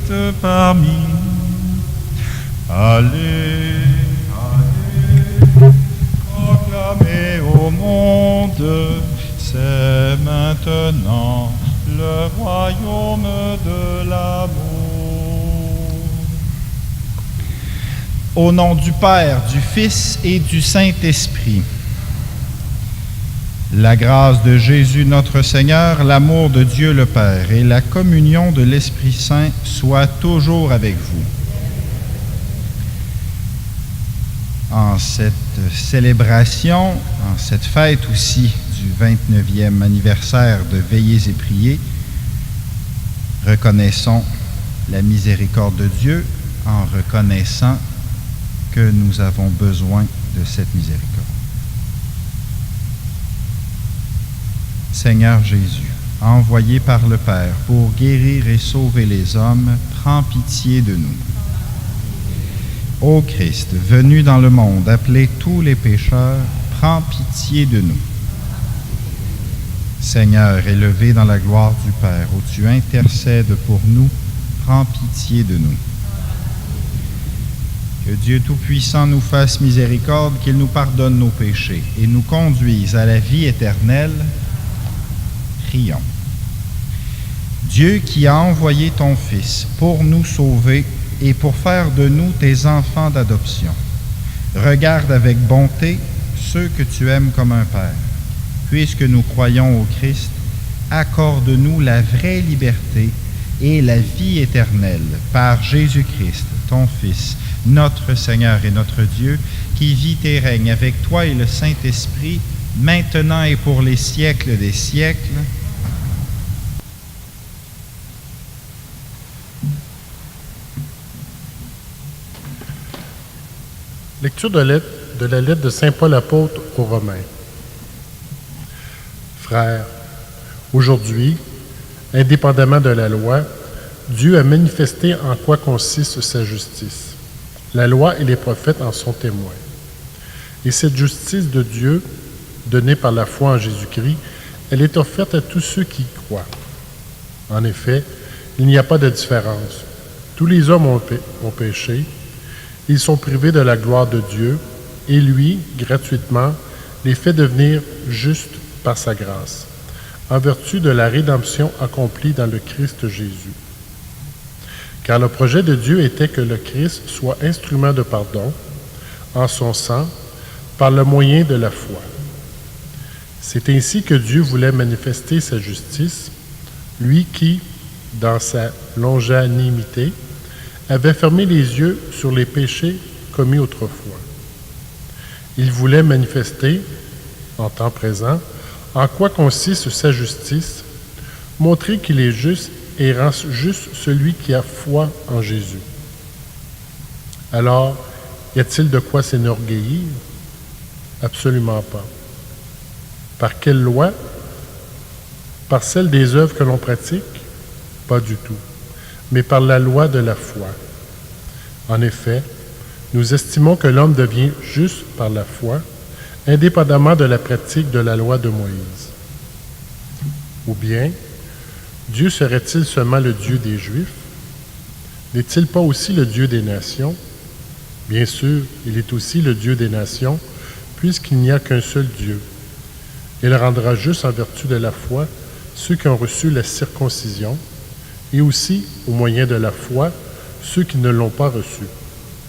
Christ parmi nous. Allez, allez, proclamez au monde, c'est maintenant le royaume de l'amour. Au nom du Père, du Fils et du Saint-Esprit. La grâce de Jésus notre Seigneur, l'amour de Dieu le Père et la communion de l'Esprit Saint soient toujours avec vous. En cette célébration, en cette fête aussi du 29e anniversaire de Veillées et Priées, reconnaissons la miséricorde de Dieu en reconnaissant que nous avons besoin de cette miséricorde. Seigneur Jésus, envoyé par le Père pour guérir et sauver les hommes, prends pitié de nous. Ô Christ, venu dans le monde appeler tous les pécheurs, prends pitié de nous. Seigneur, élevé dans la gloire du Père, où tu intercèdes pour nous, prends pitié de nous. Que Dieu Tout-Puissant nous fasse miséricorde, qu'il nous pardonne nos péchés et nous conduise à la vie éternelle. Prions. Dieu qui a envoyé ton Fils pour nous sauver et pour faire de nous tes enfants d'adoption, regarde avec bonté ceux que tu aimes comme un Père. Puisque nous croyons au Christ, accorde-nous la vraie liberté et la vie éternelle par Jésus-Christ, ton Fils, notre Seigneur et notre Dieu, qui vit et règne avec toi et le Saint-Esprit, maintenant et pour les siècles des siècles. Lecture de la lettre de Saint Paul apôtre aux Romains. Frères, aujourd'hui, indépendamment de la loi, Dieu a manifesté en quoi consiste sa justice. La loi et les prophètes en sont témoins. Et cette justice de Dieu, donnée par la foi en Jésus-Christ, elle est offerte à tous ceux qui y croient. En effet, il n'y a pas de différence. Tous les hommes ont péché. Ils sont privés de la gloire de Dieu, et lui, gratuitement, les fait devenir justes par sa grâce, en vertu de la rédemption accomplie dans le Christ Jésus. Car le projet de Dieu était que le Christ soit instrument de pardon, en son sang, par le moyen de la foi. C'est ainsi que Dieu voulait manifester sa justice, lui qui, dans sa longanimité, avait fermé les yeux sur les péchés commis autrefois. Il voulait manifester, en temps présent, en quoi consiste sa justice, montrer qu'il est juste et rend juste celui qui a foi en Jésus. Alors, y a-t-il de quoi s'enorgueillir? Absolument pas. Par quelle loi? Par celle des œuvres que l'on pratique? Pas du tout, mais par la loi de la foi. En effet, nous estimons que l'homme devient juste par la foi, indépendamment de la pratique de la loi de Moïse. Ou bien, Dieu serait-il seulement le Dieu des Juifs? N'est-il pas aussi le Dieu des nations? Bien sûr, il est aussi le Dieu des nations, puisqu'il n'y a qu'un seul Dieu. Il rendra juste en vertu de la foi ceux qui ont reçu la circoncision, et aussi, au moyen de la foi, ceux qui ne l'ont pas reçue.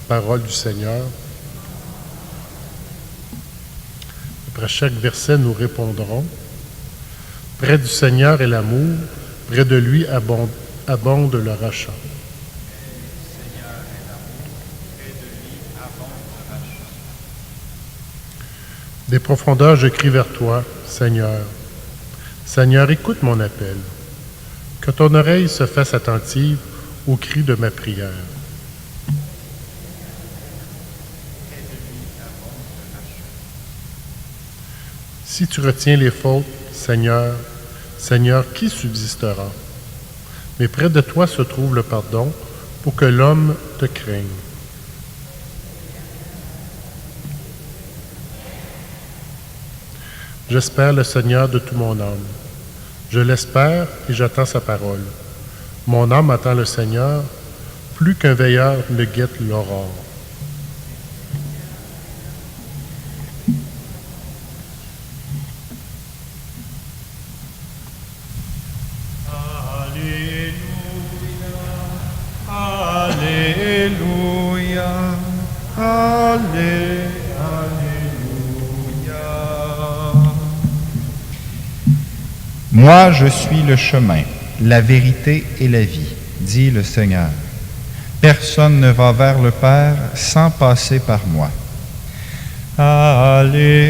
Parole du Seigneur. Après chaque verset, nous répondrons. Près du Seigneur est l'amour, près de lui abonde le rachat. Des profondeurs, je crie vers toi, Seigneur. Seigneur, écoute mon appel. Que ton oreille se fasse attentive au cri de ma prière. Si tu retiens les fautes, Seigneur, Seigneur, qui subsistera? Mais près de toi se trouve le pardon pour que l'homme te craigne. J'espère le Seigneur de tout mon âme. Je l'espère et j'attends sa parole. Mon âme attend le Seigneur, plus qu'un veilleur ne guette l'aurore. Alléluia, Alléluia. Moi, je suis le chemin, la vérité et la vie, dit le Seigneur. Personne ne va vers le Père sans passer par moi. Alléluia,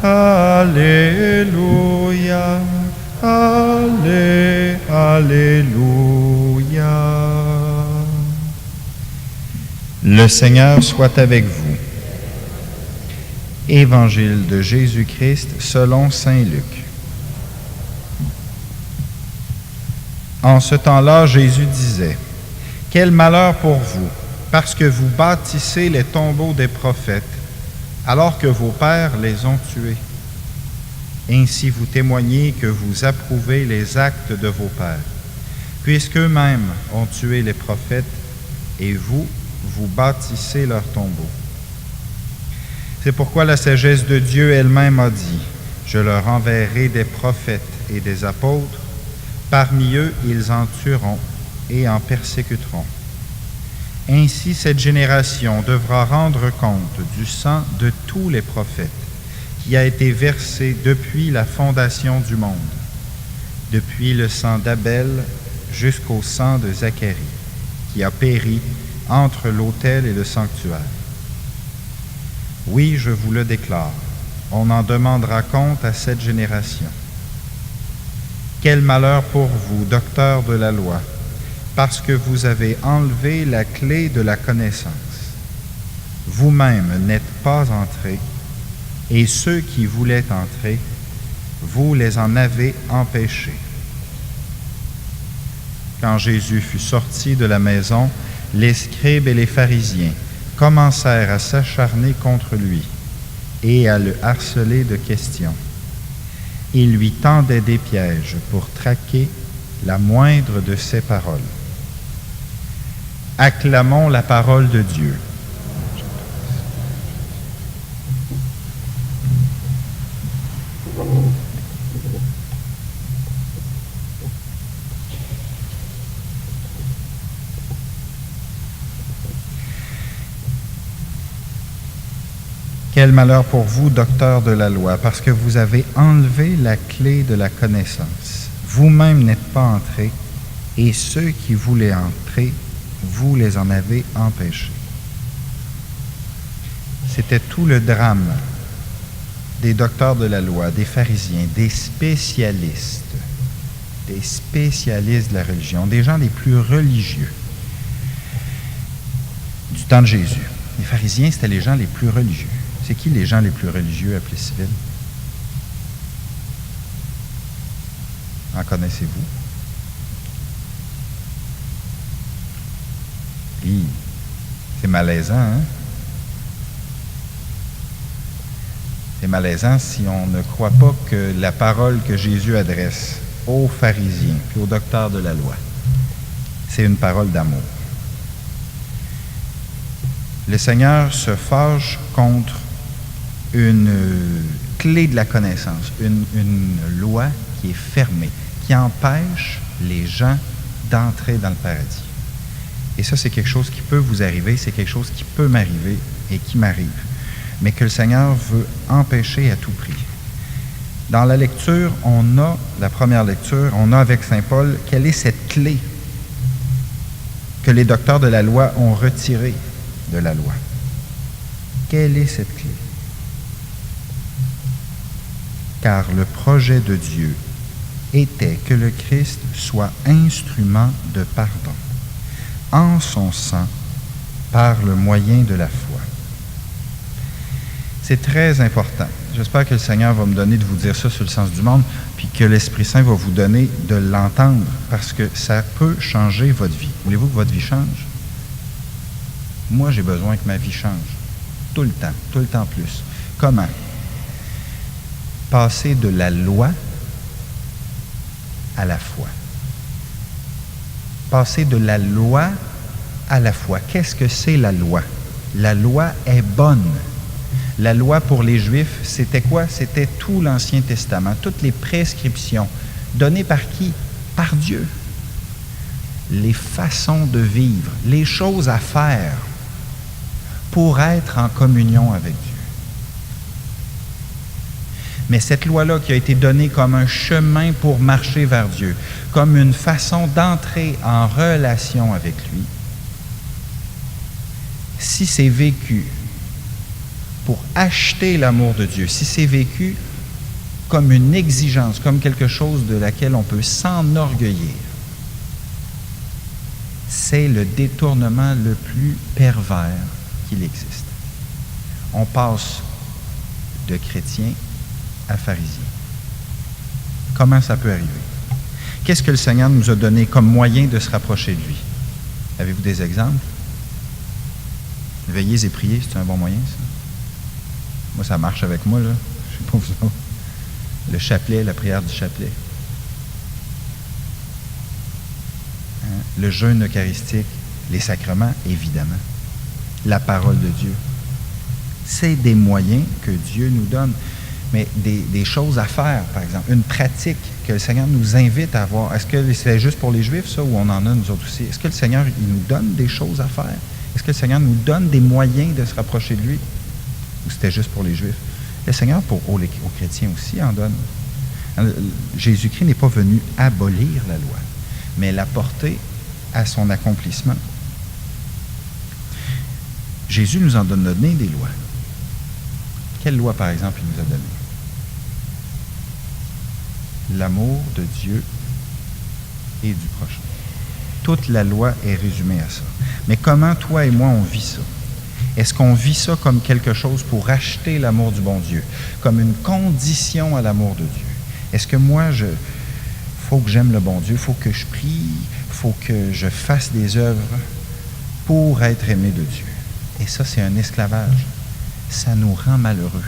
Alléluia, Alléluia. Le Seigneur soit avec vous. Évangile de Jésus-Christ selon saint Luc. En ce temps-là, Jésus disait, « Quel malheur pour vous, parce que vous bâtissez les tombeaux des prophètes, alors que vos pères les ont tués. Ainsi vous témoignez que vous approuvez les actes de vos pères, puisqu'eux-mêmes ont tué les prophètes, et vous, vous bâtissez leurs tombeaux. C'est pourquoi la sagesse de Dieu elle-même a dit, « Je leur enverrai des prophètes et des apôtres, parmi eux ils en tueront et en persécuteront. Ainsi cette génération devra rendre compte du sang de tous les prophètes, qui a été versé depuis la fondation du monde, depuis le sang d'Abel jusqu'au sang de Zacharie, qui a péri entre l'autel et le sanctuaire. Oui, je vous le déclare, on en demandera compte à cette génération. Quel malheur pour vous, docteurs de la loi, parce que vous avez enlevé la clé de la connaissance. Vous-même n'êtes pas entrés, et ceux qui voulaient entrer, vous les en avez empêchés. » Quand Jésus fut sorti de la maison, les scribes et les pharisiens commencèrent à s'acharner contre lui et à le harceler de questions. Ils lui tendaient des pièges pour traquer la moindre de ses paroles. Acclamons la parole de Dieu. Quel malheur pour vous, docteurs de la loi, parce que vous avez enlevé la clé de la connaissance. Vous-même n'êtes pas entrés, et ceux qui voulaient entrer, vous les en avez empêchés. C'était tout le drame des docteurs de la loi, des pharisiens, des spécialistes de la religion, des gens les plus religieux du temps de Jésus. Les pharisiens, c'était les gens les plus religieux. C'est qui les gens les plus religieux à Plessisville? En connaissez-vous? Hi, c'est malaisant, hein? C'est malaisant si on ne croit pas que la parole que Jésus adresse aux pharisiens puis aux docteurs de la loi, c'est une parole d'amour. Le Seigneur se fâche contre une clé de la connaissance, une loi qui est fermée, qui empêche les gens d'entrer dans le paradis. Et ça, c'est quelque chose qui peut vous arriver, c'est quelque chose qui peut m'arriver et qui m'arrive, mais que le Seigneur veut empêcher à tout prix. Dans la lecture, la première lecture, on a avec saint Paul, quelle est cette clé que les docteurs de la loi ont retirée de la loi? Quelle est cette clé? Car le projet de Dieu était que le Christ soit instrument de pardon en son sang par le moyen de la foi. C'est très important. J'espère que le Seigneur va me donner de vous dire ça sur le sens du monde, puis que l'Esprit Saint va vous donner de l'entendre, parce que ça peut changer votre vie. Voulez-vous que votre vie change? Moi, j'ai besoin que ma vie change. Tout le temps plus. Comment? Passer de la loi à la foi. Passer de la loi à la foi. Qu'est-ce que c'est la loi? La loi est bonne. La loi pour les Juifs, c'était quoi? C'était tout l'Ancien Testament, toutes les prescriptions données par qui? Par Dieu. Les façons de vivre, les choses à faire pour être en communion avec Dieu. Mais cette loi-là qui a été donnée comme un chemin pour marcher vers Dieu, comme une façon d'entrer en relation avec lui, si c'est vécu pour acheter l'amour de Dieu, si c'est vécu comme une exigence, comme quelque chose de laquelle on peut s'enorgueillir, c'est le détournement le plus pervers qu'il existe. On passe de chrétien à pharisien. Comment ça peut arriver? Qu'est-ce que le Seigneur nous a donné comme moyen de se rapprocher de lui? Avez-vous des exemples? Veillez et priez, c'est un bon moyen, ça? Moi, ça marche avec moi, là. Je ne sais pas vous autres. Le chapelet, la prière du chapelet. Hein? Le jeûne eucharistique, les sacrements, évidemment. La parole de Dieu. C'est des moyens que Dieu nous donne. Mais des choses à faire, par exemple, une pratique que le Seigneur nous invite à avoir. Est-ce que c'est juste pour les Juifs, ça, ou on en a nous autres aussi? Est-ce que le Seigneur, il nous donne des choses à faire? Est-ce que le Seigneur nous donne des moyens de se rapprocher de lui? Ou c'était juste pour les Juifs? Le Seigneur, aux chrétiens aussi, en donne. Jésus-Christ n'est pas venu abolir la loi, mais la porter à son accomplissement. Jésus nous en donne des lois. Quelle loi, par exemple, il nous a donné? L'amour de Dieu et du prochain. Toute la loi est résumée à ça. Mais comment toi et moi on vit ça? Est-ce qu'on vit ça comme quelque chose pour acheter l'amour du bon Dieu, comme une condition à l'amour de Dieu? Est-ce que moi, faut que j'aime le bon Dieu, faut que je prie, faut que je fasse des œuvres pour être aimé de Dieu? Et ça, c'est un esclavage. Ça nous rend malheureux.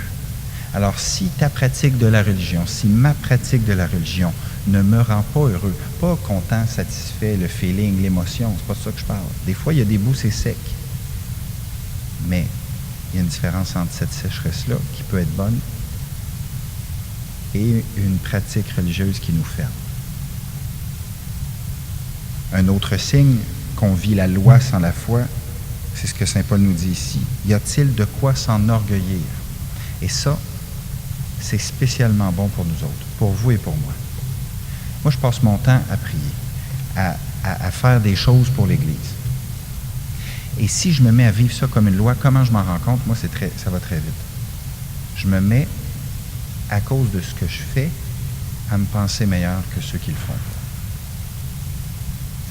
Alors, si ta pratique de la religion, si ma pratique de la religion ne me rend pas heureux, pas content, satisfait, le feeling, l'émotion, c'est pas de ça que je parle. Des fois, il y a des bouts, c'est sec. Mais il y a une différence entre cette sécheresse-là, qui peut être bonne, et une pratique religieuse qui nous ferme. Un autre signe qu'on vit la loi sans la foi, c'est ce que saint Paul nous dit ici. Y a-t-il de quoi s'enorgueillir? Et ça, c'est spécialement bon pour nous autres, pour vous et pour moi. Moi, je passe mon temps à prier, à faire des choses pour l'Église. Et si je me mets à vivre ça comme une loi, comment je m'en rends compte? Moi, ça va très vite. Je me mets, à cause de ce que je fais, à me penser meilleur que ceux qui le font pas.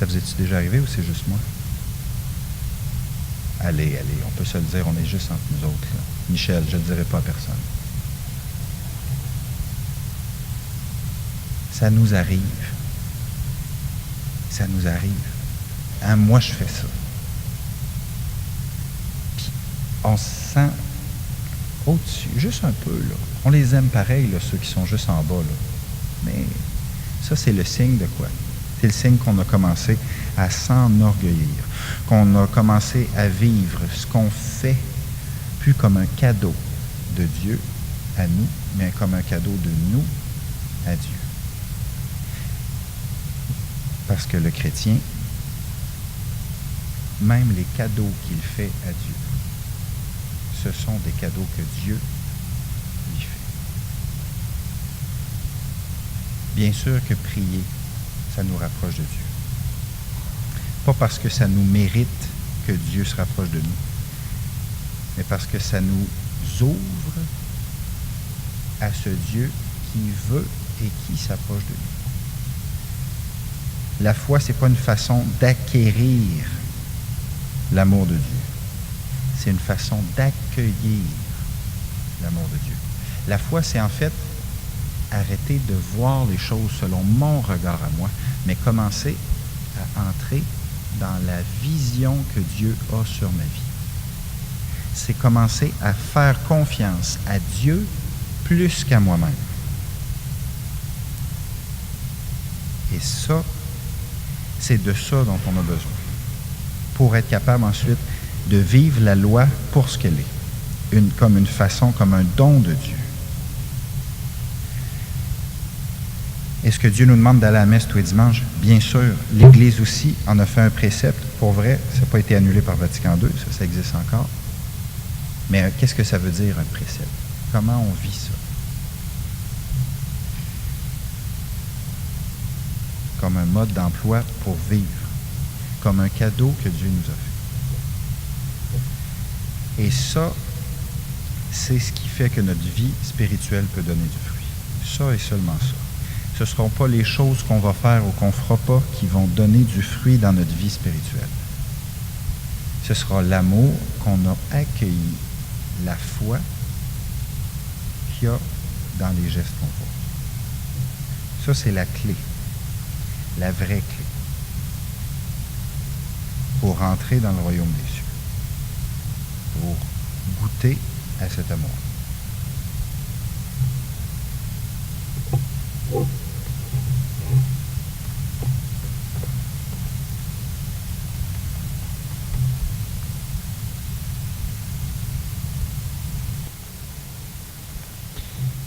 Ça vous est-tu déjà arrivé ou c'est juste moi? Allez, on peut se le dire, on est juste entre nous autres, là. Michel, je ne le dirai pas à personne. Ça nous arrive. Ça nous arrive. Hein, moi, je fais ça. Puis, on se sent au-dessus, juste un peu, là. On les aime pareil, là, ceux qui sont juste en bas, là. Mais ça, c'est le signe de quoi? C'est le signe qu'on a commencé à s'enorgueillir, qu'on a commencé à vivre ce qu'on fait plus comme un cadeau de Dieu à nous, mais comme un cadeau de nous à Dieu. Parce que le chrétien, même les cadeaux qu'il fait à Dieu, ce sont des cadeaux que Dieu lui fait. Bien sûr que prier, ça nous rapproche de Dieu. Pas parce que ça nous mérite que Dieu se rapproche de nous, mais parce que ça nous ouvre à ce Dieu qui veut et qui s'approche de nous. La foi, ce n'est pas une façon d'acquérir l'amour de Dieu. C'est une façon d'accueillir l'amour de Dieu. La foi, c'est en fait arrêter de voir les choses selon mon regard à moi, mais commencer à entrer dans la vision que Dieu a sur ma vie. C'est commencer à faire confiance à Dieu plus qu'à moi-même. Et ça, C'est de ça dont on a besoin pour être capable ensuite de vivre la loi pour ce qu'elle est, comme une façon, comme un don de Dieu. Est-ce que Dieu nous demande d'aller à la messe tous les dimanches? Bien sûr. L'Église aussi en a fait un précepte. Pour vrai, ça n'a pas été annulé par Vatican II, ça existe encore. Mais qu'est-ce que ça veut dire, un précepte? Comment on vit ça? Comme un mode d'emploi pour vivre, comme un cadeau que Dieu nous a fait. Et ça, c'est ce qui fait que notre vie spirituelle peut donner du fruit. Ça et seulement ça. Ce ne seront pas les choses qu'on va faire ou qu'on ne fera pas qui vont donner du fruit dans notre vie spirituelle. Ce sera l'amour qu'on a accueilli, la foi qu'il y a dans les gestes qu'on fait. Ça, c'est la clé, la vraie clé pour rentrer dans le royaume des cieux, pour goûter à cet amour.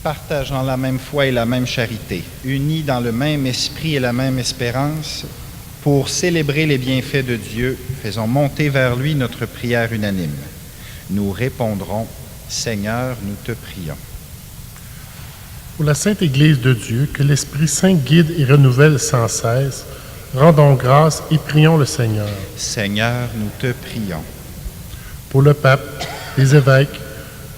Partageant la même foi et la même charité, unis dans le même esprit et la même espérance, pour célébrer les bienfaits de Dieu, faisons monter vers lui notre prière unanime. Nous répondrons, Seigneur, nous te prions. Pour la Sainte Église de Dieu, que l'Esprit Saint guide et renouvelle sans cesse, rendons grâce et prions le Seigneur. Seigneur, nous te prions. Pour le pape, les évêques,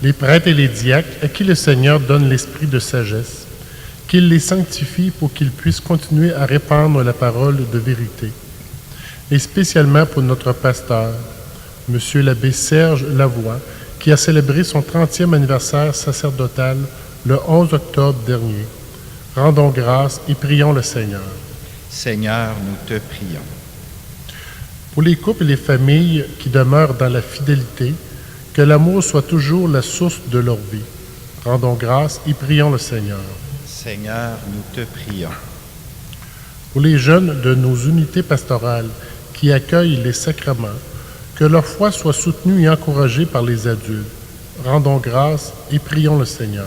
les prêtres et les diacres, à qui le Seigneur donne l'esprit de sagesse, qu'il les sanctifie pour qu'ils puissent continuer à répandre la parole de vérité. Et spécialement pour notre pasteur, M. l'abbé Serge Lavoie, qui a célébré son 30e anniversaire sacerdotal le 11 octobre dernier. Rendons grâce et prions le Seigneur. Seigneur, nous te prions. Pour les couples et les familles qui demeurent dans la fidélité, que l'amour soit toujours la source de leur vie. Rendons grâce et prions le Seigneur. Seigneur, nous te prions. Pour les jeunes de nos unités pastorales qui accueillent les sacrements, que leur foi soit soutenue et encouragée par les adultes. Rendons grâce et prions le Seigneur.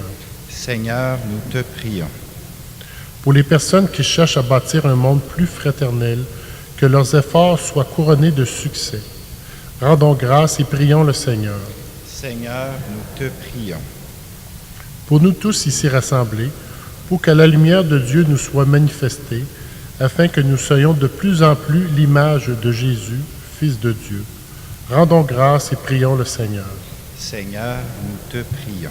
Seigneur, nous te prions. Pour les personnes qui cherchent à bâtir un monde plus fraternel, que leurs efforts soient couronnés de succès. Rendons grâce et prions le Seigneur. Seigneur, nous te prions. Pour nous tous ici rassemblés, pour que la lumière de Dieu nous soit manifestée, afin que nous soyons de plus en plus l'image de Jésus, Fils de Dieu. Rendons grâce et prions le Seigneur. Seigneur, nous te prions.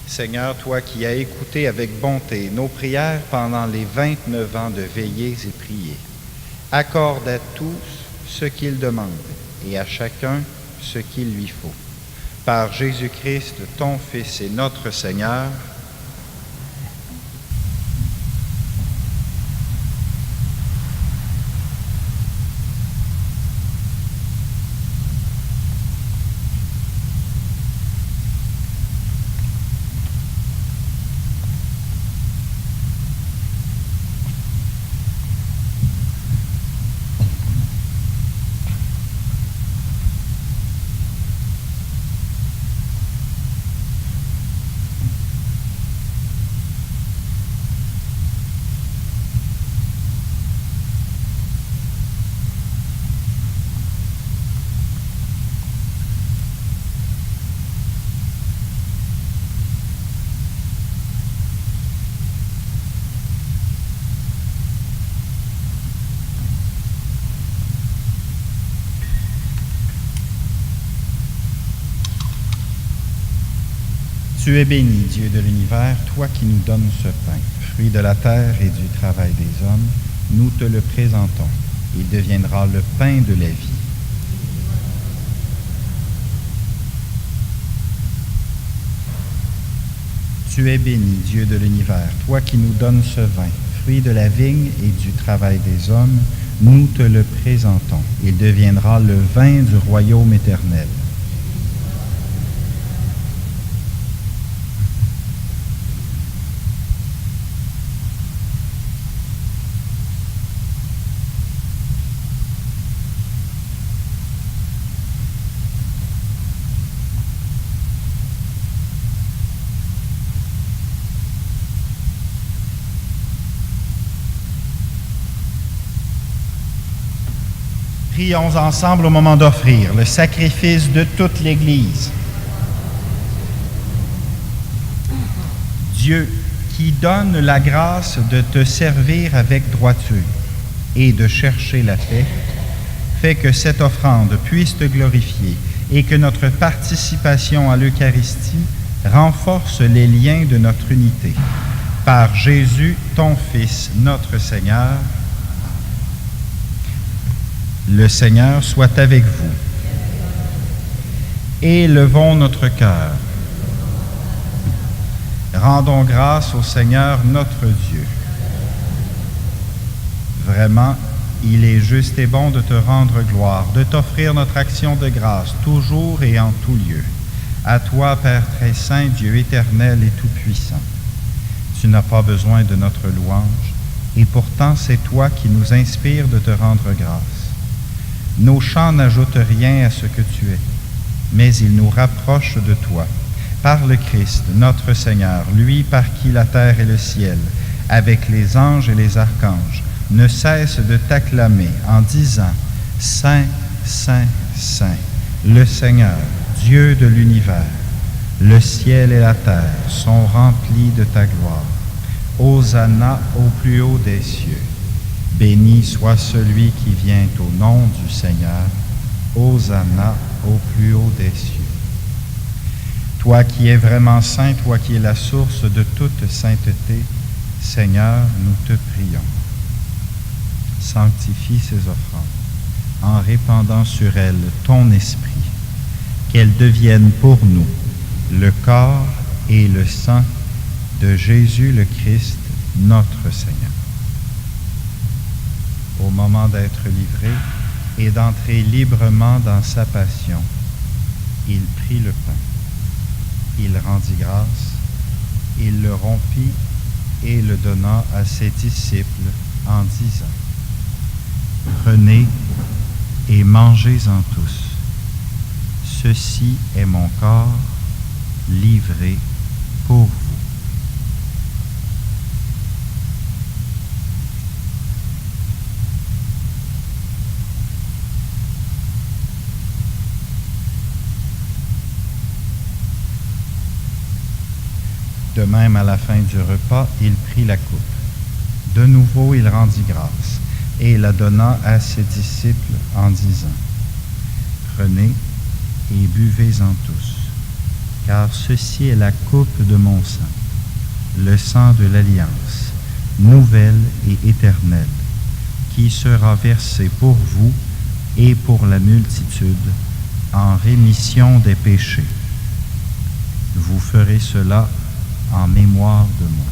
Seigneur, toi qui as écouté avec bonté nos prières pendant les 29 ans de veillées et prières, accorde à tous ce qu'ils demandent et à chacun ce qu'il lui faut. Par Jésus-Christ, ton Fils et notre Seigneur, tu es béni, Dieu de l'univers, toi qui nous donnes ce pain, fruit de la terre et du travail des hommes, nous te le présentons. Il deviendra le pain de la vie. Tu es béni, Dieu de l'univers, toi qui nous donnes ce vin, fruit de la vigne et du travail des hommes, nous te le présentons. Il deviendra le vin du royaume éternel. Prions ensemble au moment d'offrir le sacrifice de toute l'Église. Dieu, qui donne la grâce de te servir avec droiture et de chercher la paix, fait que cette offrande puisse te glorifier et que notre participation à l'Eucharistie renforce les liens de notre unité. Par Jésus, ton Fils, notre Seigneur. Le Seigneur soit avec vous. Élevons notre cœur. Rendons grâce au Seigneur notre Dieu. Vraiment, il est juste et bon de te rendre gloire, de t'offrir notre action de grâce, toujours et en tout lieu. À toi, Père très saint, Dieu éternel et tout-puissant. Tu n'as pas besoin de notre louange, et pourtant c'est toi qui nous inspires de te rendre grâce. Nos chants n'ajoutent rien à ce que tu es, mais ils nous rapprochent de toi. Par le Christ, notre Seigneur, lui par qui la terre et le ciel, avec les anges et les archanges, ne cessent de t'acclamer en disant « Saint, Saint, Saint, le Seigneur, Dieu de l'univers. Le ciel et la terre sont remplis de ta gloire. Hosanna au plus haut des cieux. Béni soit celui qui vient au nom du Seigneur. Hosanna au plus haut des cieux. » Toi qui es vraiment saint, toi qui es la source de toute sainteté, Seigneur, nous te prions. Sanctifie ces offrandes en répandant sur elles ton esprit, qu'elles deviennent pour nous le corps et le sang de Jésus le Christ, notre Seigneur. Au moment d'être livré et d'entrer librement dans sa passion, il prit le pain. Il rendit grâce, il le rompit et le donna à ses disciples en disant « Prenez et mangez-en tous. Ceci est mon corps livré pour vous. » De même, à la fin du repas, il prit la coupe. De nouveau, il rendit grâce et la donna à ses disciples en disant « Prenez et buvez-en tous, car ceci est la coupe de mon sang, le sang de l'alliance, nouvelle et éternelle, qui sera versé pour vous et pour la multitude en rémission des péchés. Vous ferez cela en mémoire de moi. »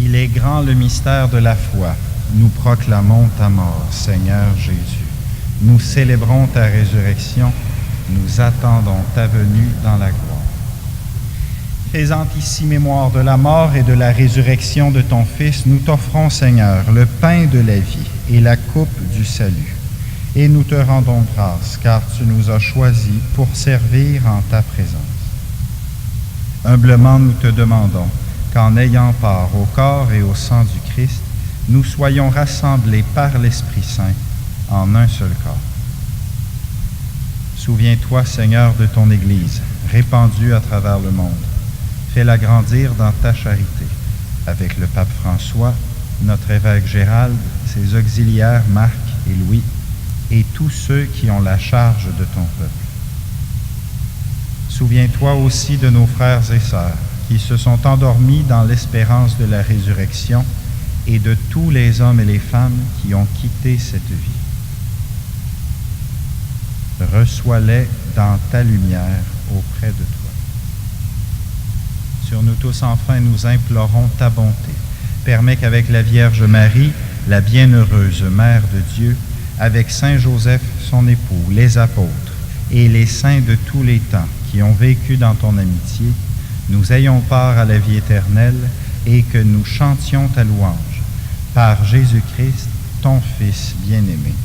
Il est grand le mystère de la foi. Nous proclamons ta mort, Seigneur Jésus. Nous célébrons ta résurrection. Nous attendons ta venue dans la gloire. Faisant ici mémoire de la mort et de la résurrection de ton Fils, nous t'offrons, Seigneur, le pain de la vie et la coupe du salut. Et nous te rendons grâce, car tu nous as choisis pour servir en ta présence. Humblement, nous te demandons qu'en ayant part au corps et au sang du Christ, nous soyons rassemblés par l'Esprit Saint en un seul corps. Souviens-toi, Seigneur, de ton Église, répandue à travers le monde. Fais-la grandir dans ta charité, avec le pape François, notre évêque Gérald, ses auxiliaires Marc et Louis, et tous ceux qui ont la charge de ton peuple. Souviens-toi aussi de nos frères et sœurs qui se sont endormis dans l'espérance de la résurrection et de tous les hommes et les femmes qui ont quitté cette vie. Reçois-les dans ta lumière auprès de toi. Sur nous tous, enfin, nous implorons ta bonté. Permets qu'avec la Vierge Marie, la bienheureuse Mère de Dieu, avec Saint Joseph, son époux, les apôtres et les saints de tous les temps qui ont vécu dans ton amitié, nous ayons part à la vie éternelle et que nous chantions ta louange. Par Jésus-Christ, ton Fils bien-aimé.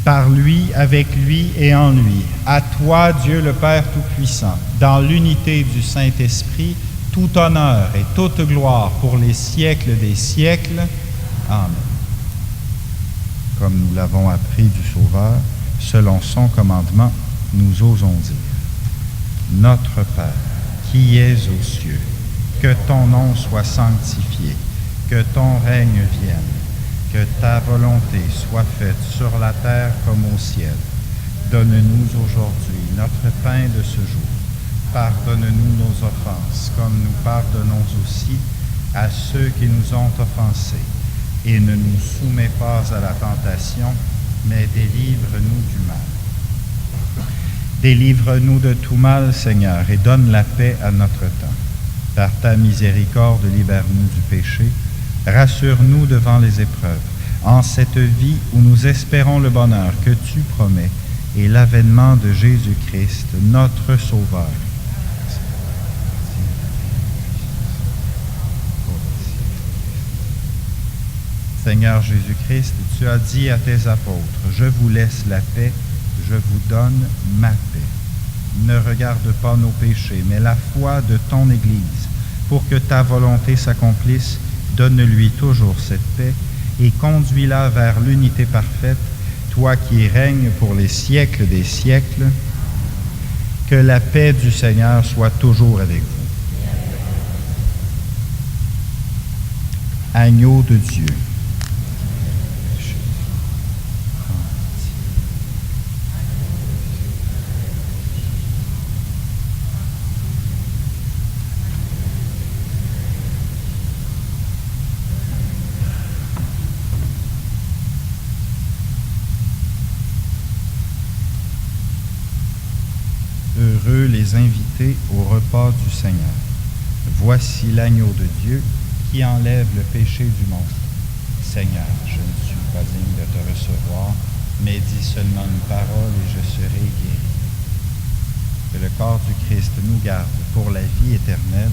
par lui, avec lui et en lui. À toi, Dieu le Père Tout-Puissant, dans l'unité du Saint-Esprit, tout honneur et toute gloire pour les siècles des siècles. Amen. Comme nous l'avons appris du Sauveur, selon son commandement, nous osons dire: Notre Père, qui es aux cieux, que ton nom soit sanctifié, que ton règne vienne, que ta volonté soit faite sur la terre comme au ciel. Donne-nous aujourd'hui notre pain de ce jour. Pardonne-nous nos offenses, comme nous pardonnons aussi à ceux qui nous ont offensés. Et ne nous soumets pas à la tentation, mais délivre-nous du mal. Délivre-nous de tout mal, Seigneur, et donne la paix à notre temps. Par ta miséricorde, libère-nous du péché. Rassure-nous devant les épreuves, en cette vie où nous espérons le bonheur que tu promets et l'avènement de Jésus-Christ, notre Sauveur. Seigneur Jésus-Christ, tu as dit à tes apôtres: Je vous laisse la paix, je vous donne ma paix. Ne regarde pas nos péchés, mais la foi de ton Église. Pour que ta volonté s'accomplisse, donne-lui toujours cette paix et conduis-la vers l'unité parfaite, toi qui règnes pour les siècles des siècles. Que la paix du Seigneur soit toujours avec vous. Agneau de Dieu. Heureux les invités au repas du Seigneur. Voici l'agneau de Dieu qui enlève le péché du monde. Seigneur, je ne suis pas digne de te recevoir, mais dis seulement une parole et je serai guéri. Que le corps du Christ nous garde pour la vie éternelle.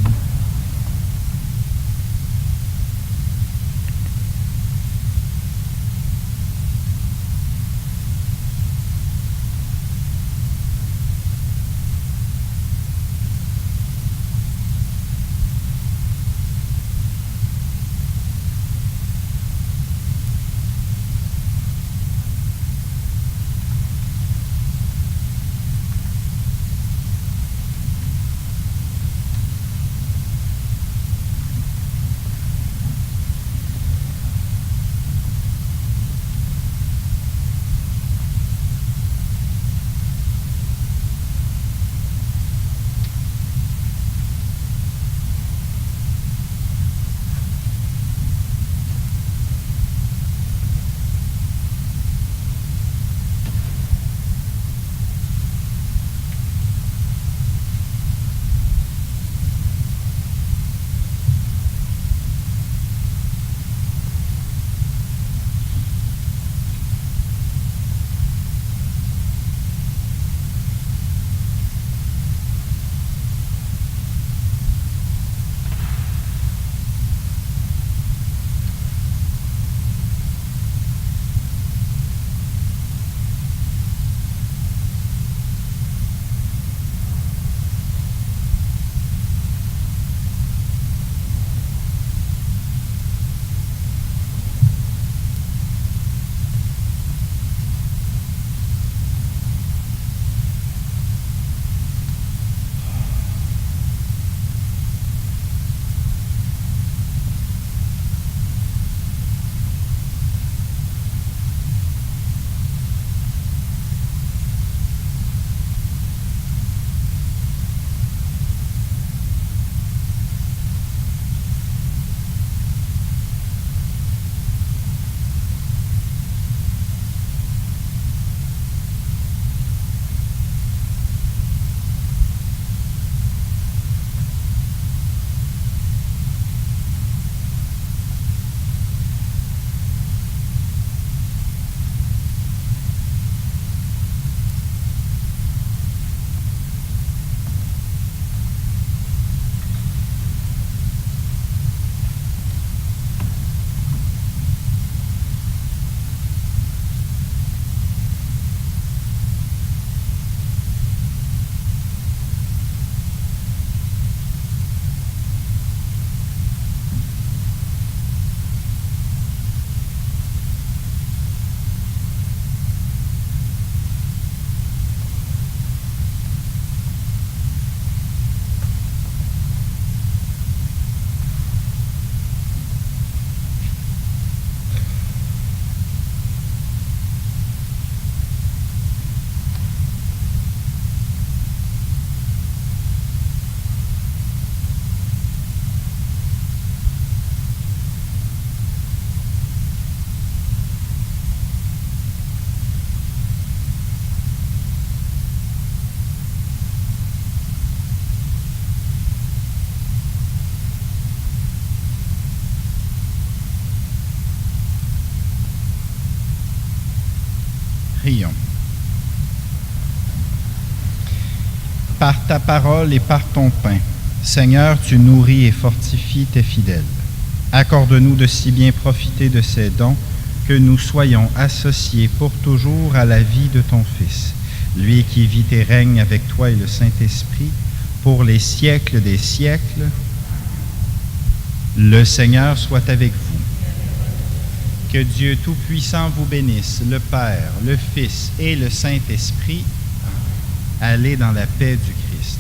par ta parole et par ton pain. Seigneur, tu nourris et fortifies tes fidèles. Accorde-nous de si bien profiter de ces dons que nous soyons associés pour toujours à la vie de ton Fils, lui qui vit et règne avec toi et le Saint-Esprit pour les siècles des siècles. Le Seigneur soit avec vous. Que Dieu Tout-Puissant vous bénisse, le Père, le Fils et le Saint-Esprit. Allez dans la paix du Christ.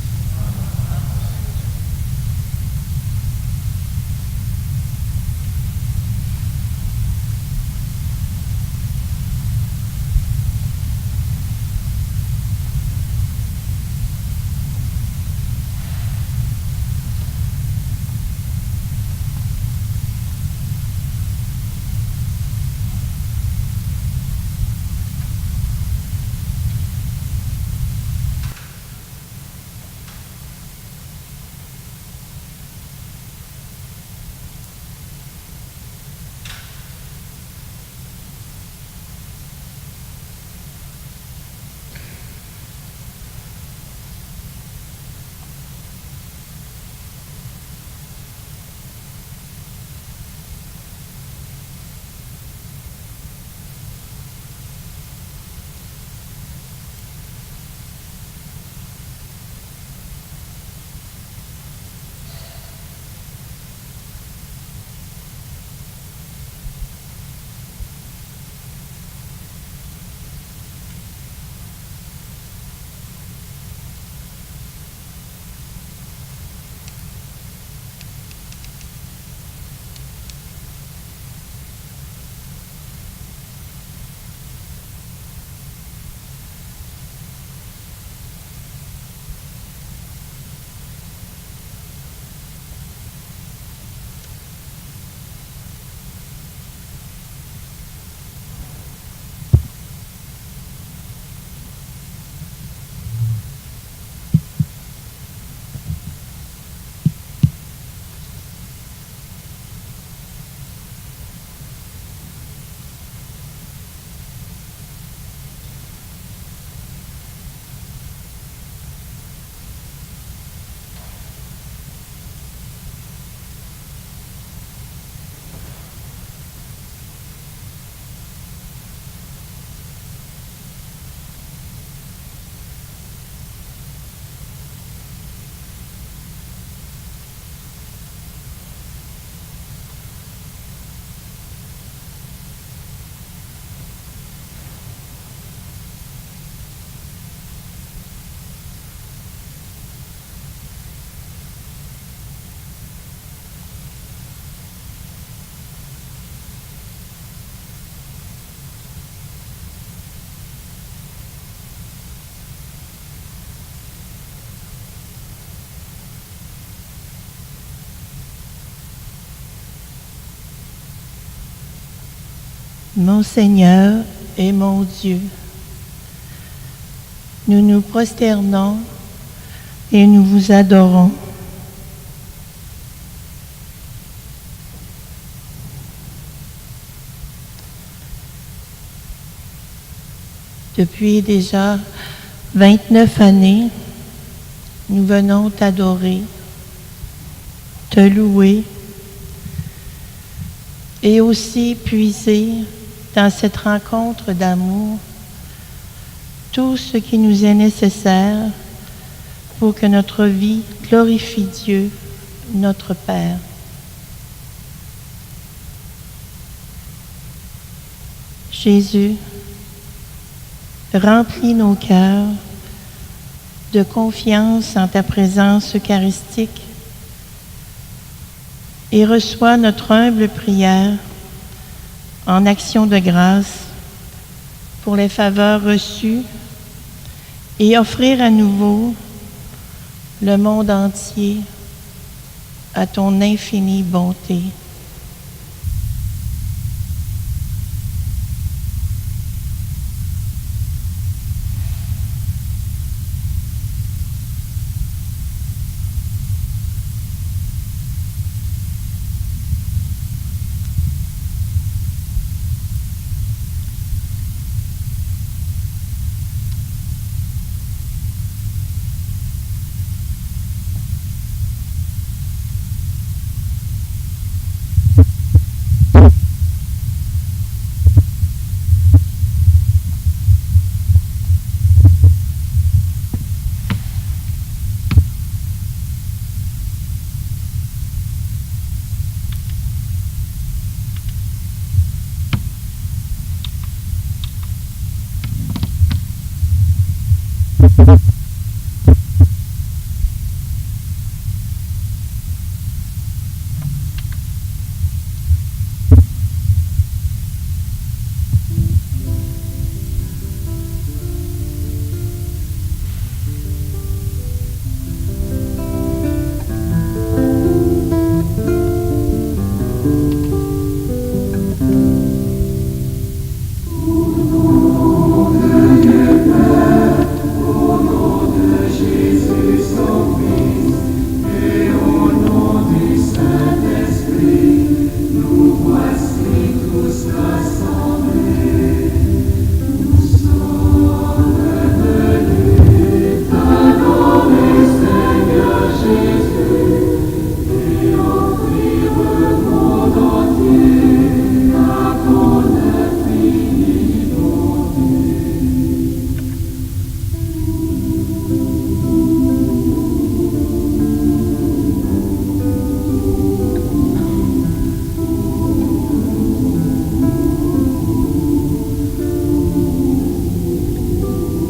Mon Seigneur et mon Dieu, nous nous prosternons et nous vous adorons. Depuis déjà 29 années, nous venons t'adorer, te louer et aussi puiser dans cette rencontre d'amour tout ce qui nous est nécessaire pour que notre vie glorifie Dieu, notre Père. Jésus, remplis nos cœurs de confiance en ta présence eucharistique et reçois notre humble prière en action de grâce pour les faveurs reçues et offrir à nouveau le monde entier à ton infinie bonté.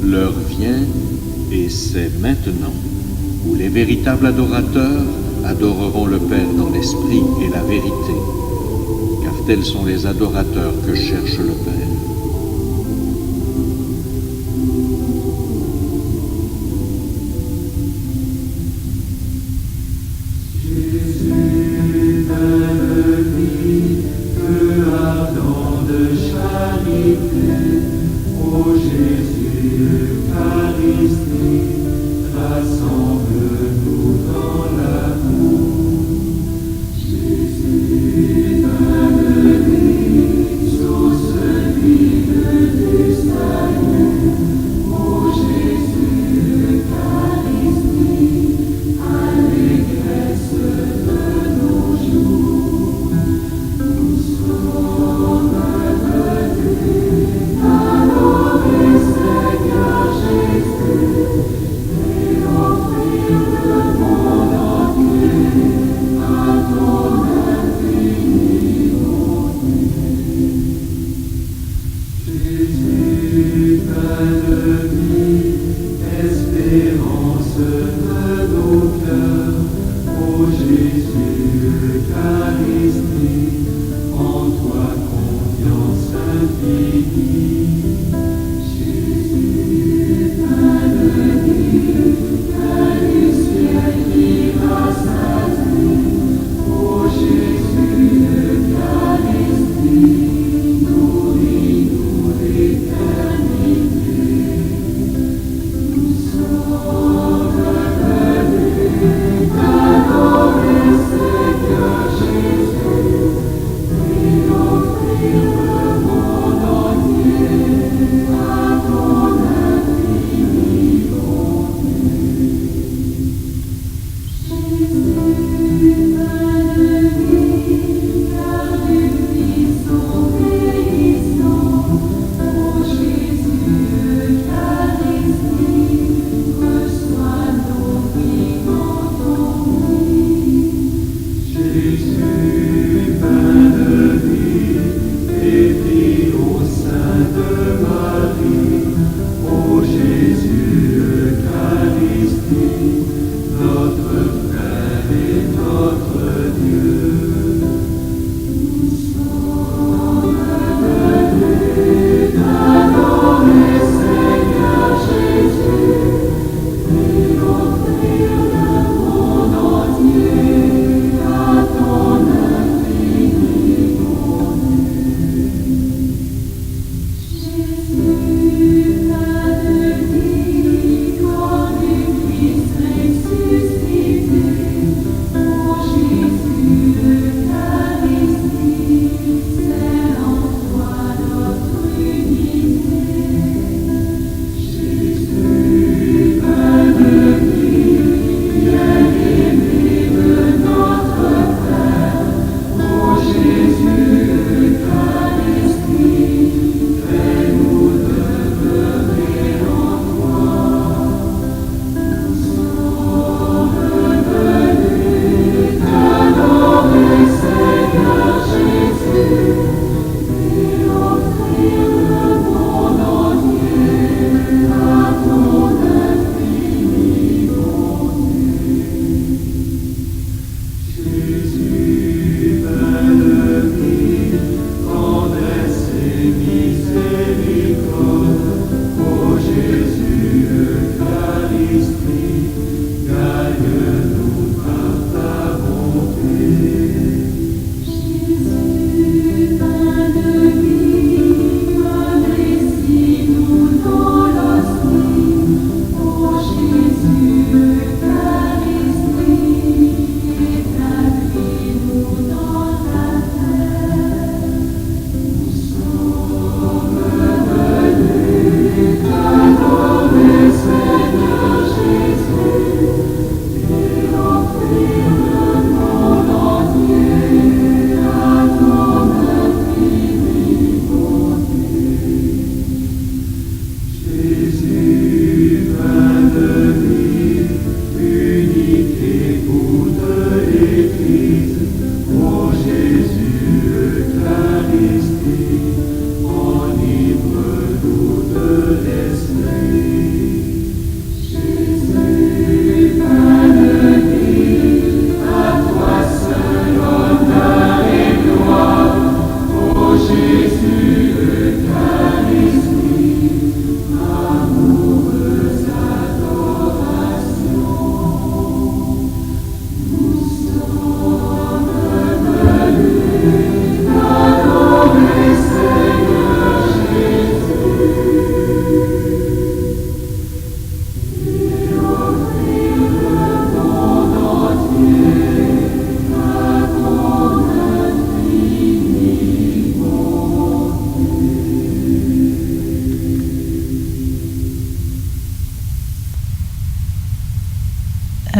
L'heure vient, et c'est maintenant, où les véritables adorateurs adoreront le Père dans l'esprit et la vérité, car tels sont les adorateurs que cherche le Père.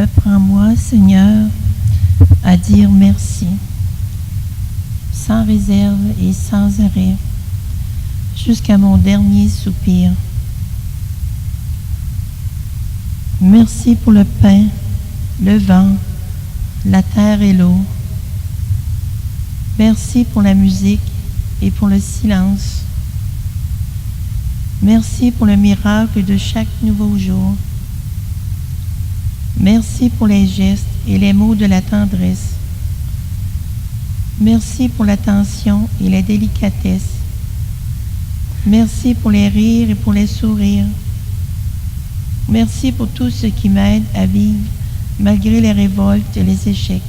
Apprends-moi, Seigneur, à dire merci, sans réserve et sans arrêt, jusqu'à mon dernier soupir. Merci pour le pain, le vent, la terre et l'eau. Merci pour la musique et pour le silence. Merci pour le miracle de chaque nouveau jour. Merci pour les gestes et les mots de la tendresse. Merci pour l'attention et la délicatesse. Merci pour les rires et pour les sourires. Merci pour tout ce qui m'aide à vivre malgré les révoltes et les échecs.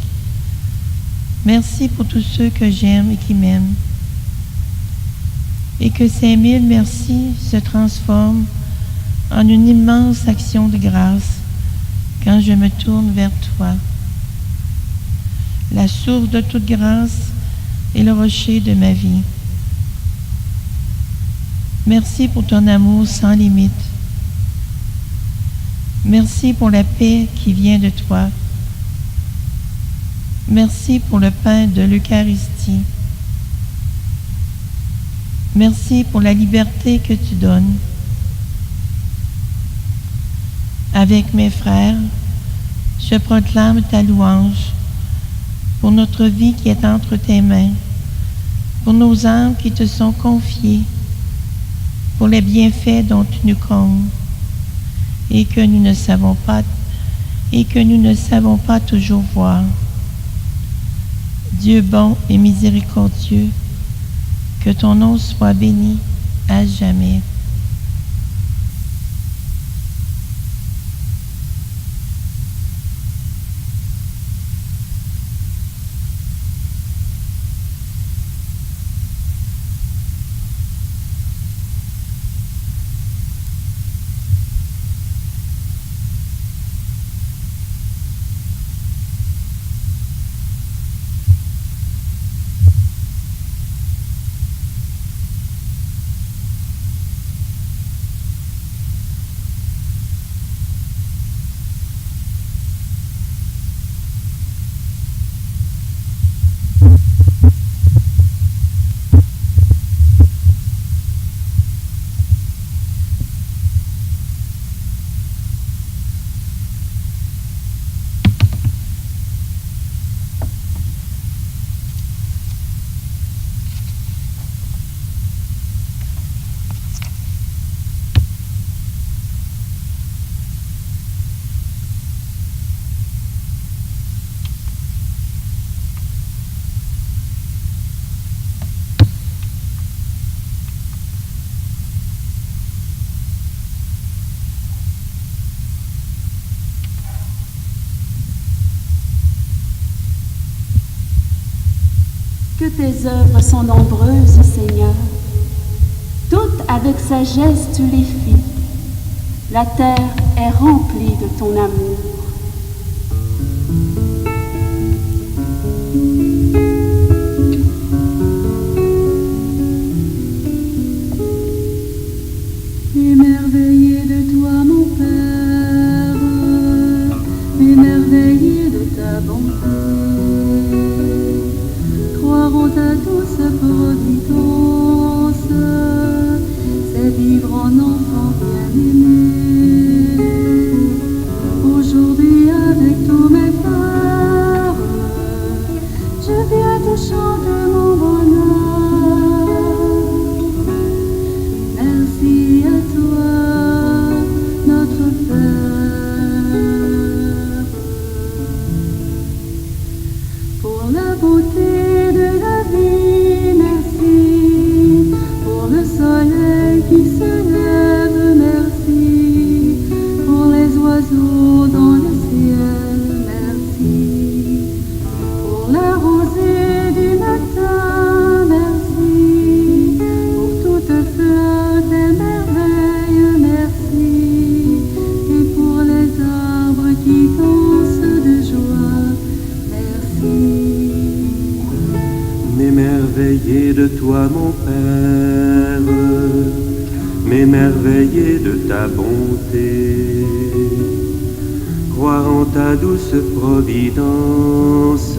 Merci pour tous ceux que j'aime et qui m'aiment. Et que ces 1000 merci se transforment en une immense action de grâce quand je me tourne vers toi. La source de toute grâce et le rocher de ma vie. Merci pour ton amour sans limite. Merci pour la paix qui vient de toi. Merci pour le pain de l'Eucharistie. Merci pour la liberté que tu donnes. Avec mes frères, je proclame ta louange pour notre vie qui est entre tes mains, pour nos âmes qui te sont confiées, pour les bienfaits dont tu nous combles et que nous ne savons pas toujours voir. Dieu bon et miséricordieux, que ton nom soit béni à jamais. Que tes œuvres sont nombreuses, Seigneur. Toutes avec sagesse tu les fis. La terre est remplie de ton amour. Émerveillé de toi, mon Père, émerveillé de ta bonté. Croire ta douce providence, c'est vivre en enfant bien-aimé. Aujourd'hui, avec tous mes frères, je viens te chanter mon bonheur. Merci à toi, notre Père, pour la beauté. Soleil qui se lève, merci. Pour les oiseaux dans le ciel, merci. Pour la rosée du matin, merci. Pour toute fleur des merveilles, merci. Et pour les arbres qui dansent de joie, merci. M'émerveiller de toi, mon Père, m'émerveiller de ta bonté. Croire en ta douce providence,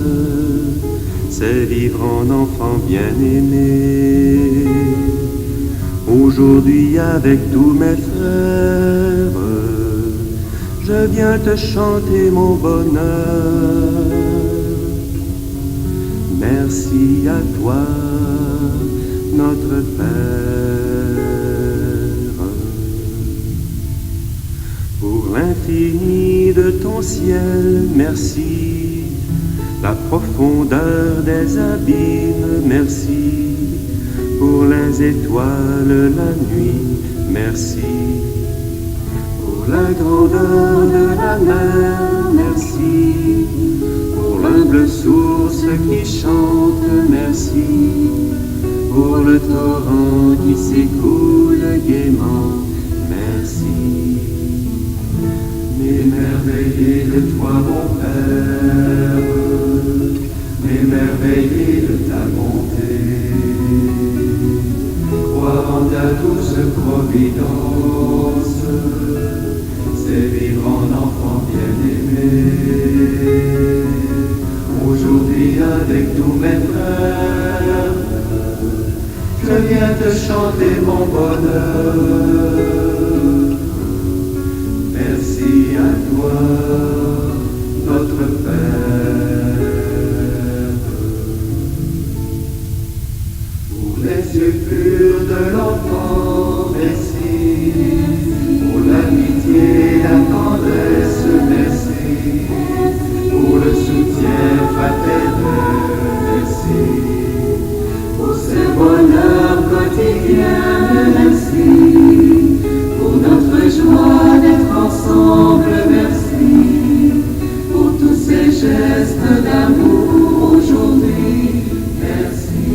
c'est vivre en enfant bien-aimé. Aujourd'hui avec tous mes frères, je viens te chanter mon bonheur. Merci à toi, notre Père, pour l'infini de ton ciel, merci. La profondeur des abîmes, merci. Pour les étoiles, la nuit, merci. Pour la grandeur de la mer, merci. Pour l'humble source qui chante, merci. Pour le torrent qui s'écoule gaiement, merci. M'émerveiller de toi, mon Père, m'émerveiller de ta bonté. Croire en ta douce providence, c'est vivre en enfant bien-aimé. Aujourd'hui avec tous mes frères, je viens te chanter mon bonheur. Merci à toi, notre Père. Pour les yeux purs de l'enfant, merci. Pour l'amitié, la tendresse, merci. Pour le soutien fraternel, merci. Pour ce bonheur quotidien, merci. Pour notre joie d'être ensemble, merci. Pour tous ces gestes d'amour aujourd'hui, merci.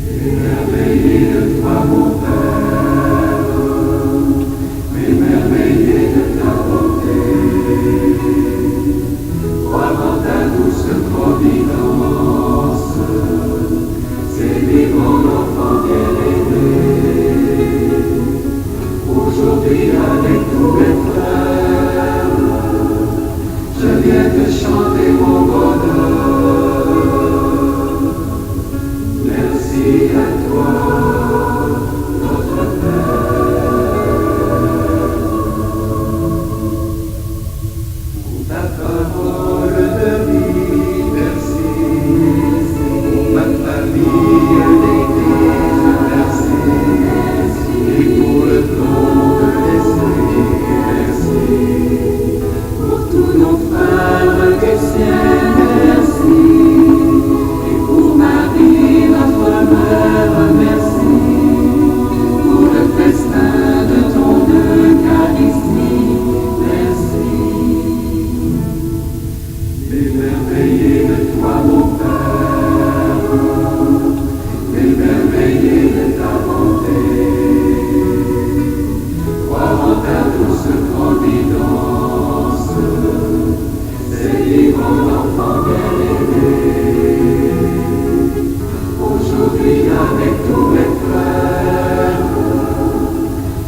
M'émerveiller de toi, mon Père, m'émerveiller de ta bonté. Croire en ta douce providence, c'est vivre en enfant bien-aimé. Aujourd'hui avec tous mes frères, je viens te chanter mon bonheur. Merci à toi, notre Père. Pour ta parole de vie, merci. Pour ma famille d'église, merci. Et pour le don de l'Esprit, merci. Pour tous nos frères du ciel, merci. Et pour Marie, notre mère, merci. Pour le festin de ton Eucharistie, merci. M'émerveiller de toi, mon Père, m'émerveiller de ta bonté. Croire en ta douce providence, c'est vivre en enfant bien-aimé. Aujourd'hui avec tous mes frères,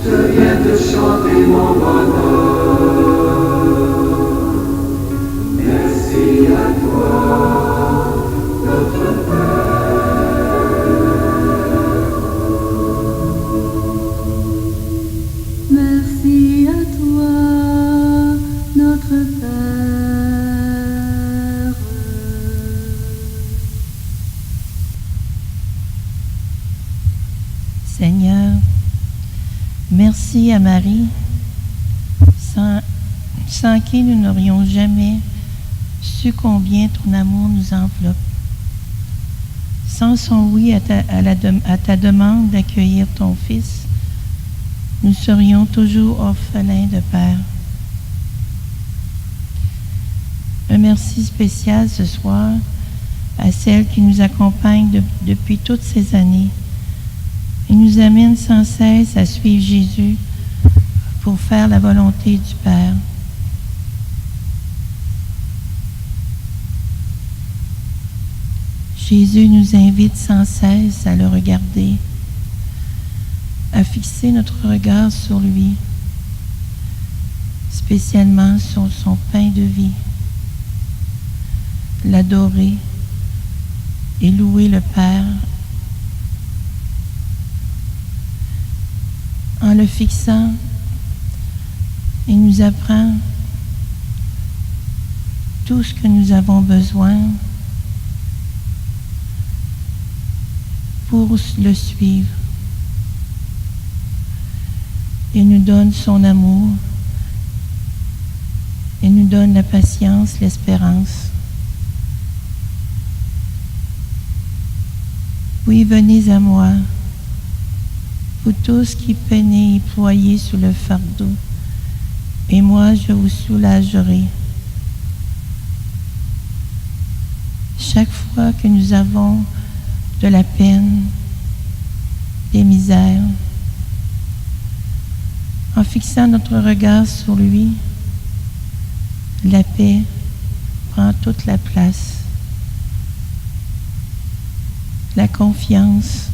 je viens te chanter mon bonheur. Merci à toi, notre Père. Merci à toi, notre Père. Seigneur, merci à Marie, sans qui nous n'aurions jamais su combien ton amour nous enveloppe. Sans son oui à ta demande d'accueillir ton Fils, nous serions toujours orphelins de Père. Un merci spécial ce soir à celle qui nous accompagne depuis toutes ces années et nous amène sans cesse à suivre Jésus pour faire la volonté du Père. Jésus nous invite sans cesse à le regarder, à fixer notre regard sur lui, spécialement sur son pain de vie, l'adorer et louer le Père en le fixant. Il nous apprend tout ce que nous avons besoin pour le suivre. Il nous donne son amour. Il nous donne la patience, l'espérance. Oui, venez à moi, vous tous qui peinez et ployez sous le fardeau, et moi je vous soulagerai. Chaque fois que nous avons de la peine, des misères, en fixant notre regard sur lui, la paix prend toute la place. La confiance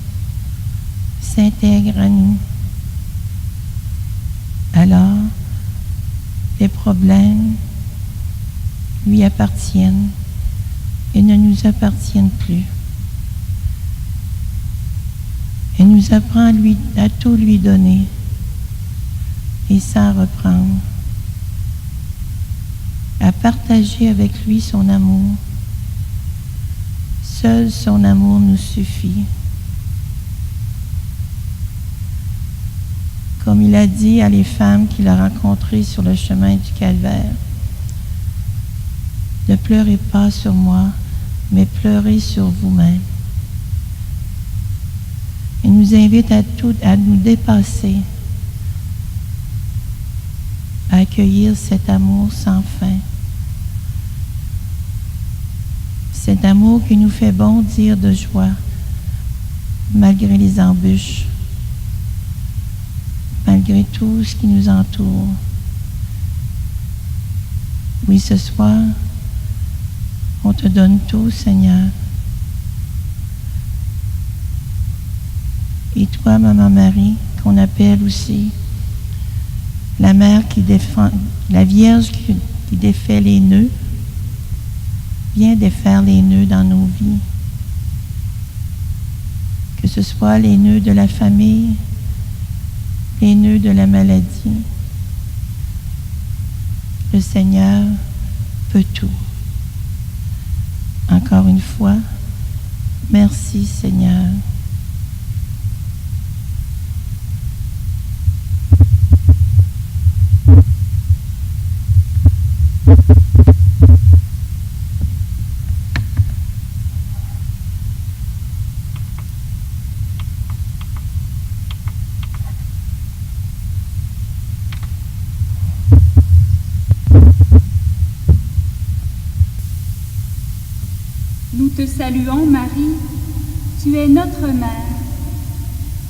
s'intègre à nous. Alors, les problèmes lui appartiennent et ne nous appartiennent plus. Il nous apprend à tout lui donner et sans reprendre, à partager avec lui son amour. Seul son amour nous suffit. Comme il a dit à les femmes qu'il a rencontrées sur le chemin du Calvaire, ne pleurez pas sur moi, mais pleurez sur vous-même. Il nous invite à nous dépasser, à accueillir cet amour sans fin. Cet amour qui nous fait bondir de joie, malgré les embûches, malgré tout ce qui nous entoure. Oui, ce soir, on te donne tout, Seigneur. Et toi, Maman Marie, qu'on appelle aussi la mère qui défend, la Vierge qui défait les nœuds, viens défaire les nœuds dans nos vies. Que ce soit les nœuds de la famille, les nœuds de la maladie. Le Seigneur peut tout. Encore une fois, merci Seigneur. Nous te saluons, Marie, tu es notre mère.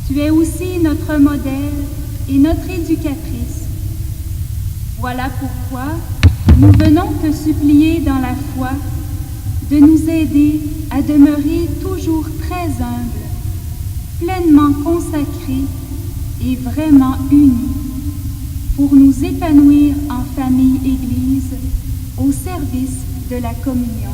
Tu es aussi notre modèle et notre éducatrice. Voilà pourquoi nous venons te supplier dans la foi de nous aider à demeurer toujours très humbles, pleinement consacrés et vraiment unis, pour nous épanouir en famille Église au service de la communion.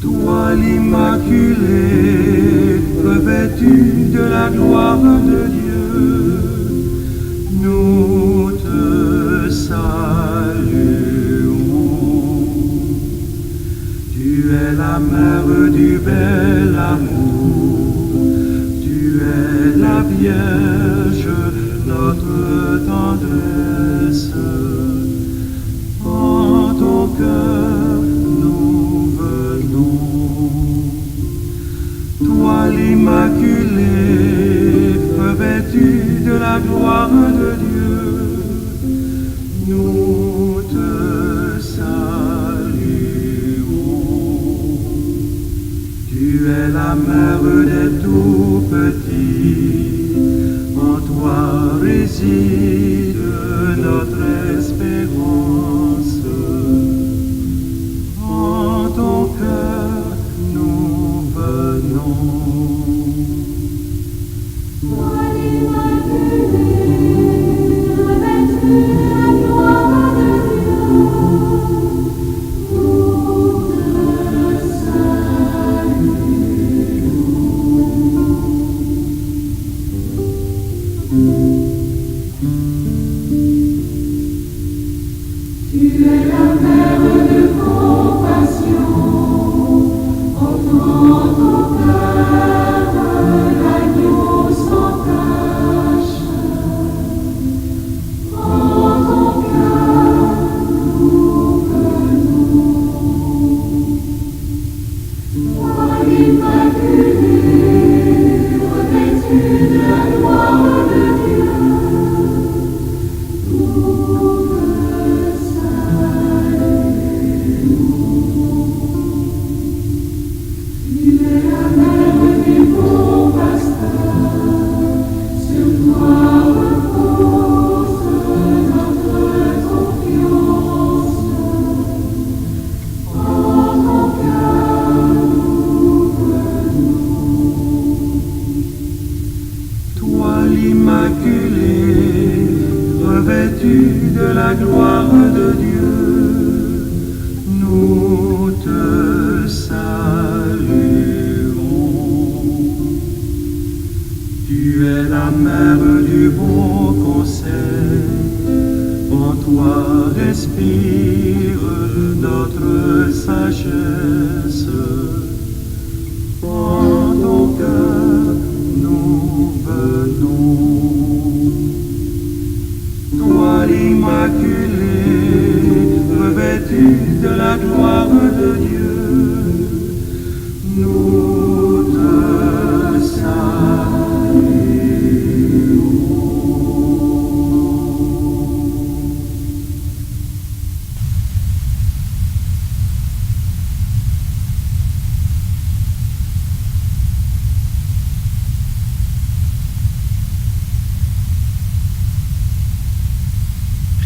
Toi l'Immaculée, revêtue de la gloire de Dieu, nous te saluons. Tu es la mère du bel amour, tu es la Vierge, notre tendresse. En ton cœur nous venons. Toi l'Immaculée, revêtue de la gloire de Dieu, nous te saluons. Tu es la mère des tout-petits, en toi réside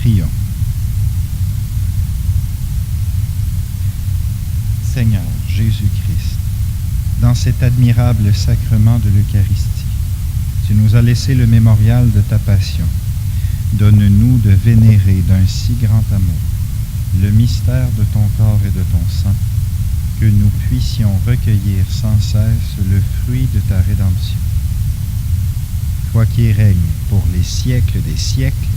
Prions. Seigneur Jésus-Christ, dans cet admirable sacrement de l'Eucharistie, tu nous as laissé le mémorial de ta passion. Donne-nous de vénérer d'un si grand amour le mystère de ton corps et de ton sang, que nous puissions recueillir sans cesse le fruit de ta rédemption. Toi qui règnes pour les siècles des siècles,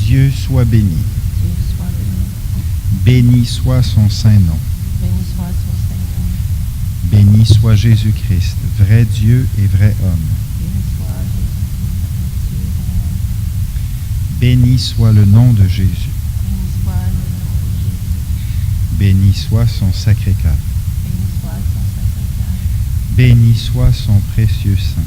Dieu soit béni. Béni soit son saint nom. Béni soit Jésus-Christ, vrai Dieu et vrai homme. Béni soit le nom de Jésus. Béni soit son sacré cœur. Béni soit son précieux sang.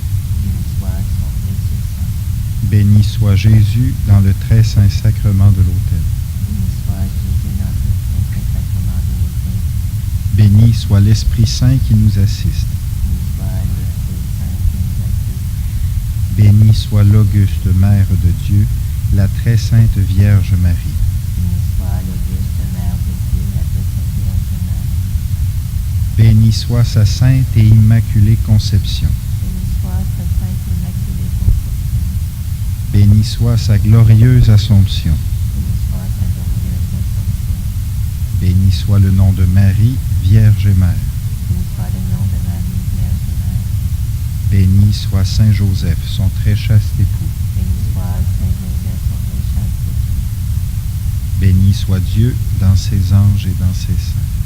Béni soit Jésus dans le très saint sacrement de l'autel. Béni soit l'Esprit Saint qui nous assiste. Béni soit l'auguste Mère de Dieu, la très sainte Vierge Marie. Béni soit sa sainte et immaculée conception. Béni soit sa glorieuse Assomption. Béni soit le nom de Marie, Vierge et Mère. Béni soit Saint Joseph, son très chaste époux. Béni soit Dieu dans ses anges et dans ses saints.